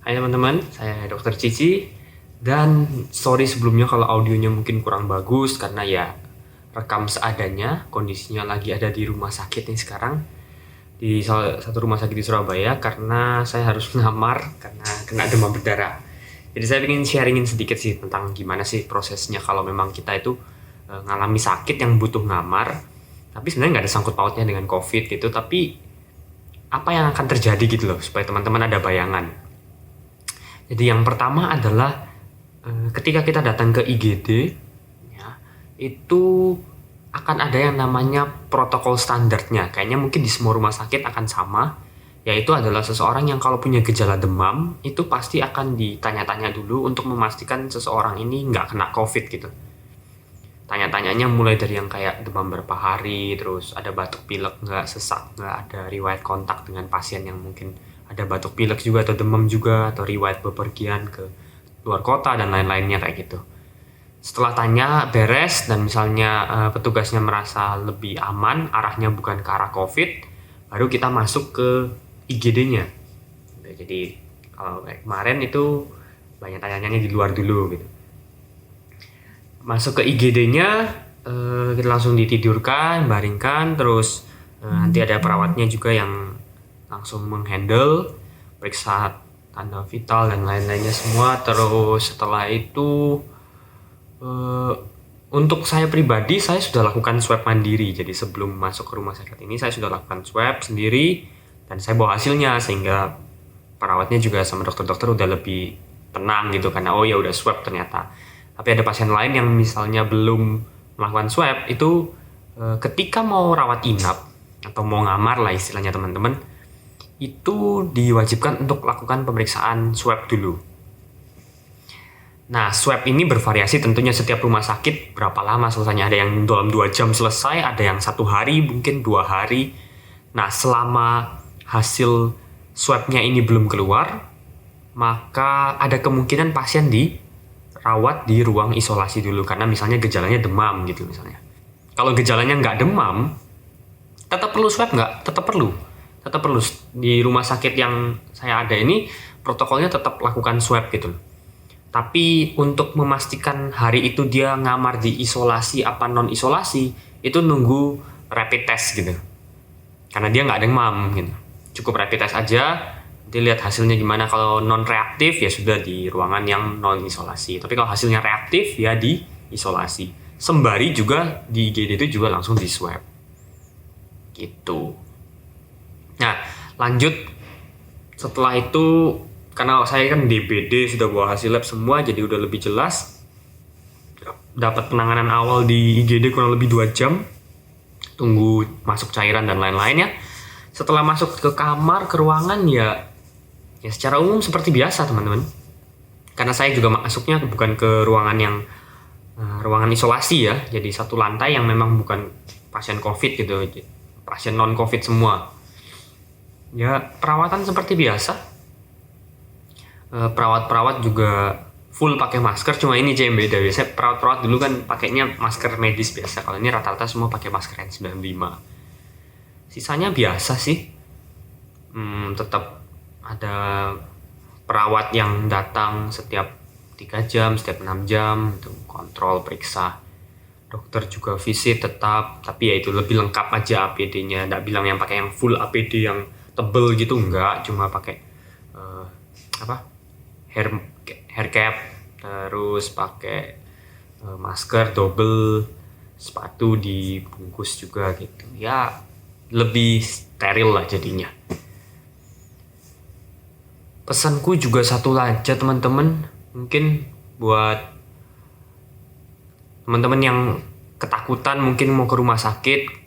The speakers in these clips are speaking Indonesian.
Hai teman-teman, saya Dr. Cici. Dan sorry sebelumnya kalau audionya mungkin kurang bagus karena ya rekam seadanya. Kondisinya lagi ada di rumah sakit nih sekarang, di salah satu rumah sakit di Surabaya, karena saya harus ngamar karena kena demam berdarah. Jadi saya ingin sharingin sedikit sih tentang gimana sih prosesnya kalau memang kita itu ngalami sakit yang butuh ngamar, tapi sebenarnya nggak ada sangkut pautnya dengan COVID gitu. Tapi apa yang akan terjadi gitu loh, supaya teman-teman ada bayangan. Jadi yang pertama adalah ketika kita datang ke IGD, ya, itu akan ada yang namanya protokol standarnya. Kayaknya mungkin di semua rumah sakit akan sama, yaitu adalah seseorang yang kalau punya gejala demam, itu pasti akan ditanya-tanya dulu untuk memastikan seseorang ini nggak kena COVID gitu. Tanya-tanyanya mulai dari yang kayak demam berapa hari, terus ada batuk pilek nggak, sesak nggak, ada riwayat kontak dengan pasien yang mungkin ada batuk pilek juga atau demam juga, atau riwayat bepergian ke luar kota dan lain-lainnya kayak gitu. Setelah tanya beres dan misalnya petugasnya merasa lebih aman, arahnya bukan ke arah COVID, baru kita masuk ke IGD-nya. Jadi kalau kayak kemarin itu banyak tanya-tanya di luar dulu gitu. Masuk ke IGD-nya, kita langsung ditidurkan, baringkan, terus nanti ada perawatnya juga yang langsung menghandle, periksa tanda vital dan lain-lainnya semua. Terus setelah itu, untuk saya pribadi, saya sudah lakukan swab mandiri. Jadi sebelum masuk ke rumah sakit ini, saya sudah lakukan swab sendiri, dan saya bawa hasilnya, sehingga perawatnya juga sama dokter-dokter udah lebih tenang gitu, karena oh ya udah swab ternyata. Tapi ada pasien lain yang misalnya belum melakukan swab, itu ketika mau rawat inap atau mau ngamar lah istilahnya teman-teman, itu diwajibkan untuk lakukan pemeriksaan swab dulu. Nah, swab ini bervariasi tentunya setiap rumah sakit berapa lama selesainya. Ada yang dalam 2 jam selesai, ada yang 1 hari, mungkin 2 hari. Nah, selama hasil swabnya ini belum keluar, maka ada kemungkinan pasien dirawat di ruang isolasi dulu, karena misalnya gejalanya demam gitu misalnya. Kalau gejalanya nggak demam, tetap perlu swab nggak? Tetap perlu. Tetap perlu. Di rumah sakit yang saya ada ini, protokolnya tetap lakukan swab gitu. Tapi untuk memastikan hari itu dia ngamar di isolasi apa non-isolasi, itu nunggu rapid test gitu. Karena dia nggak demam gitu. Cukup rapid test aja, dilihat hasilnya gimana. Kalau non reaktif ya sudah di ruangan yang non isolasi, tapi kalau hasilnya reaktif ya di isolasi. Sembari juga di IGD itu juga langsung di swab gitu. Nah, lanjut setelah itu, karena saya kan DBD sudah bawa hasil lab semua, jadi udah lebih jelas. Dapat penanganan awal di IGD kurang lebih 2 jam, tunggu masuk cairan dan lain-lainnya. Setelah masuk ke kamar, ke ruangan, ya secara umum seperti biasa teman-teman. Karena saya juga masuknya bukan ke ruangan yang ruangan isolasi ya, jadi satu lantai yang memang bukan pasien COVID gitu, pasien non COVID semua. Ya perawatan seperti biasa. Perawat-perawat juga full pakai masker, cuma ini yang beda. Biasanya perawat-perawat dulu kan pakainya masker medis biasa, kalau ini rata-rata semua pakai masker N95. Sisanya biasa sih, tetap ada perawat yang datang setiap 3 jam, setiap 6 jam, itu kontrol, periksa. Dokter juga visit tetap, tapi ya itu lebih lengkap aja APD-nya. Nggak bilang yang pakai yang full APD yang tebel gitu, enggak. Cuma pakai hair cap, terus pakai masker double, sepatu dibungkus juga gitu. Ya lebih steril lah jadinya. Pesanku juga satu aja teman-teman, mungkin buat teman-teman yang ketakutan mungkin mau ke rumah sakit,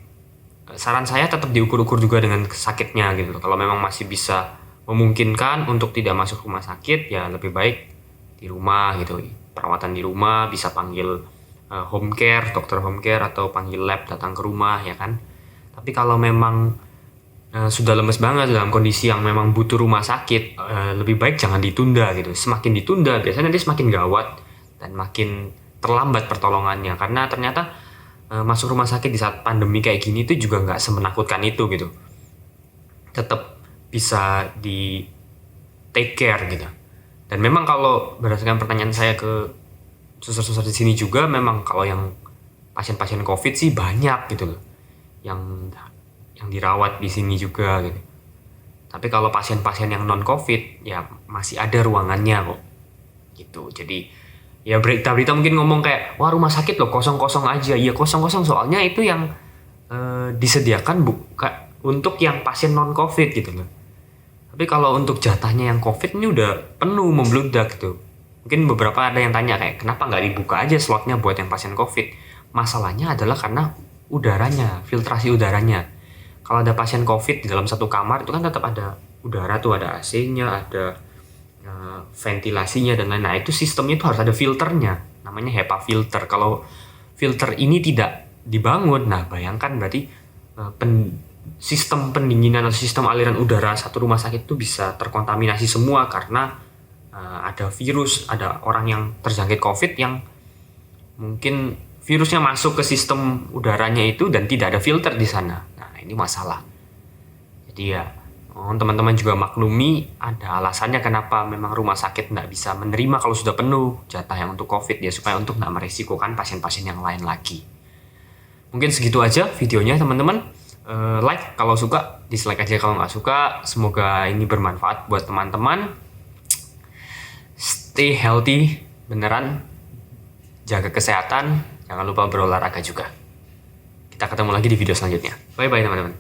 saran saya tetap diukur-ukur juga dengan sakitnya gitu. Kalau memang masih bisa memungkinkan untuk tidak masuk rumah sakit, ya lebih baik di rumah gitu. Perawatan di rumah, bisa panggil home care, dokter home care, atau panggil lab datang ke rumah ya kan. Tapi kalau memang sudah lemes banget dalam kondisi yang memang butuh rumah sakit, lebih baik jangan ditunda gitu. Semakin ditunda biasanya nanti semakin gawat dan makin terlambat pertolongannya, karena ternyata masuk rumah sakit di saat pandemi kayak gini itu juga nggak semenakutkan itu gitu. Tetap bisa di take care gitu. Dan memang kalau berdasarkan pertanyaan saya ke suster-suster di sini juga, memang kalau yang pasien-pasien COVID sih banyak gitu loh, yang dirawat di sini juga gitu. Tapi kalau pasien-pasien yang non COVID ya masih ada ruangannya kok gitu. Jadi ya berita-berita mungkin ngomong kayak wah rumah sakit loh kosong-kosong aja. Ya kosong-kosong soalnya itu yang disediakan buka untuk yang pasien non COVID gitu loh. Tapi kalau untuk jatahnya yang COVID ini udah penuh membludak gitu. Mungkin beberapa ada yang tanya kayak kenapa nggak dibuka aja slotnya buat yang pasien COVID. Masalahnya adalah karena udaranya, filtrasi udaranya. Kalau ada pasien COVID di dalam satu kamar itu kan tetap ada udara tuh, ada AC-nya, ada ventilasinya dan lain-lain. Nah itu sistemnya itu harus ada filternya, namanya HEPA filter. Kalau filter ini tidak dibangun, nah bayangkan berarti sistem pendinginan atau sistem aliran udara satu rumah sakit itu bisa terkontaminasi semua karena ada virus, ada orang yang terjangkit COVID yang mungkin virusnya masuk ke sistem udaranya itu dan tidak ada filter di sana. Nah, ini masalah. Jadi ya, teman-teman juga maklumi ada alasannya kenapa memang rumah sakit nggak bisa menerima kalau sudah penuh jatah yang untuk COVID ya, supaya untuk nggak meresikokan pasien-pasien yang lain lagi. Mungkin segitu aja videonya teman-teman. Like kalau suka, dislike aja kalau nggak suka. Semoga ini bermanfaat buat teman-teman. Stay healthy, beneran. Jaga kesehatan. Jangan lupa berolahraga juga. Kita ketemu lagi di video selanjutnya. Bye-bye teman-teman.